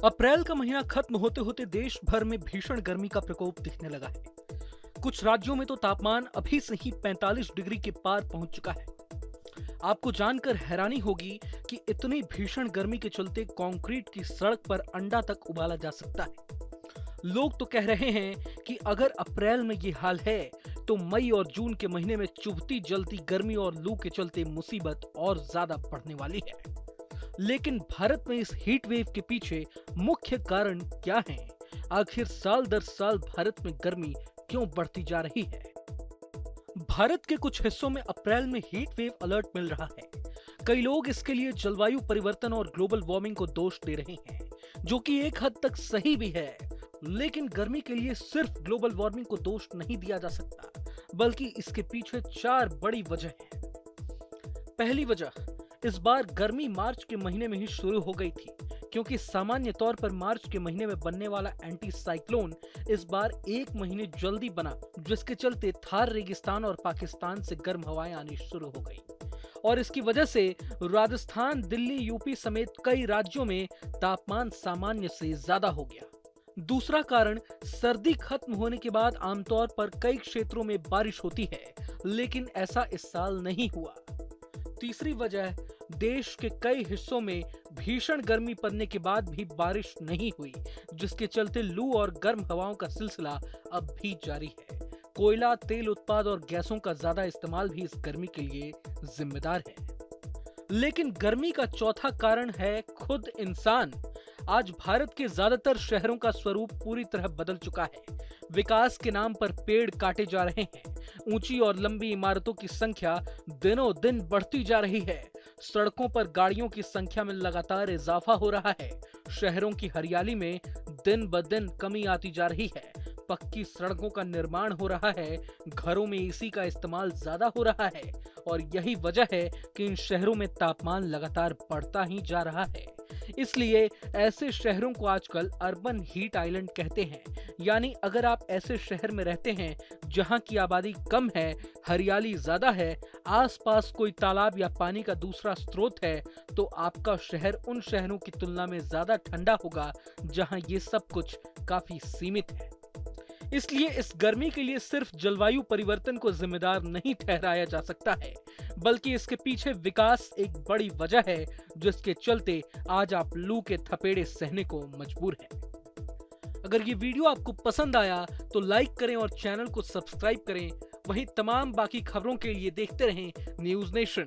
अप्रैल का महीना खत्म होते होते देश भर में भीषण गर्मी का प्रकोप दिखने लगा है। कुछ राज्यों में तो तापमान अभी से ही 45 डिग्री के पार पहुंच चुका है। आपको जानकर हैरानी होगी कि इतनी भीषण गर्मी के चलते कंक्रीट की सड़क पर अंडा तक उबाला जा सकता है। लोग तो कह रहे हैं कि अगर अप्रैल में ये हाल है तो मई और जून के महीने में चुभती जलती गर्मी और लू के चलते मुसीबत और ज्यादा बढ़ने वाली है। लेकिन भारत में इस हीट वेव के पीछे मुख्य कारण क्या हैं? आखिर साल दर साल भारत में गर्मी क्यों बढ़ती जा रही है? भारत के कुछ हिस्सों में अप्रैल में हीट वेव अलर्ट मिल रहा है। कई लोग इसके लिए जलवायु परिवर्तन और ग्लोबल वार्मिंग को दोष दे रहे हैं, जो कि एक हद तक सही भी है। लेकिन गर्मी के लिए सिर्फ ग्लोबल वार्मिंग को दोष नहीं दिया जा सकता, बल्कि इसके पीछे 4 बड़ी वजह हैं। पहली वजह, इस बार गर्मी मार्च के महीने में ही शुरू हो गई थी, क्योंकि सामान्य तौर पर मार्च के महीने में बनने वाला एंटी साइक्लोन इस बार 1 महीने जल्दी बना, जिसके चलते थार रेगिस्तान और पाकिस्तान से गर्म हवाएं आनी शुरू हो गई और इसकी वजह से राजस्थान, दिल्ली, यूपी समेत कई राज्यों में तापमान सामान्य से ज्यादा हो गया। दूसरा कारण, सर्दी खत्म होने के बाद आमतौर पर कई क्षेत्रों में बारिश होती है, लेकिन ऐसा इस साल नहीं हुआ। तीसरी वजह, देश के कई हिस्सों में भीषण गर्मी पड़ने के बाद भी बारिश नहीं हुई, जिसके चलते लू और गर्म हवाओं का सिलसिला अब भी जारी है। कोयला, तेल उत्पाद और गैसों का ज्यादा इस्तेमाल भी इस गर्मी के लिए जिम्मेदार है। लेकिन गर्मी का चौथा कारण है खुद इंसान। आज भारत के ज्यादातर शहरों का स्वरूप पूरी तरह बदल चुका है। विकास के नाम पर पेड़ काटे जा रहे हैं। ऊंची और लंबी इमारतों की संख्या दिनों दिन बढ़ती जा रही है। सड़कों पर गाड़ियों की संख्या में लगातार इजाफा हो रहा है। शहरों की हरियाली में दिन ब दिन कमी आती जा रही है। पक्की सड़कों का निर्माण हो रहा है। घरों में एसी का इस्तेमाल ज्यादा हो रहा है और यही वजह है कि इन शहरों में तापमान लगातार बढ़ता ही जा रहा है। इसलिए ऐसे शहरों को आजकल अर्बन हीट आइलैंड कहते हैं। यानी अगर आप ऐसे शहर में रहते हैं जहां की आबादी कम है, हरियाली ज्यादा है, आसपास कोई तालाब या पानी का दूसरा स्रोत है, तो आपका शहर उन शहरों की तुलना में ज्यादा ठंडा होगा जहां ये सब कुछ काफी सीमित है। इसलिए इस गर्मी के लिए सिर्फ जलवायु परिवर्तन को जिम्मेदार नहीं ठहराया जा सकता है, बल्कि इसके पीछे विकास एक बड़ी वजह है, जिसके चलते आज आप लू के थपेड़े सहने को मजबूर हैं। अगर ये वीडियो आपको पसंद आया तो लाइक करें और चैनल को सब्सक्राइब करें। वहीं तमाम बाकी खबरों के लिए देखते रहें न्यूज़ नेशन।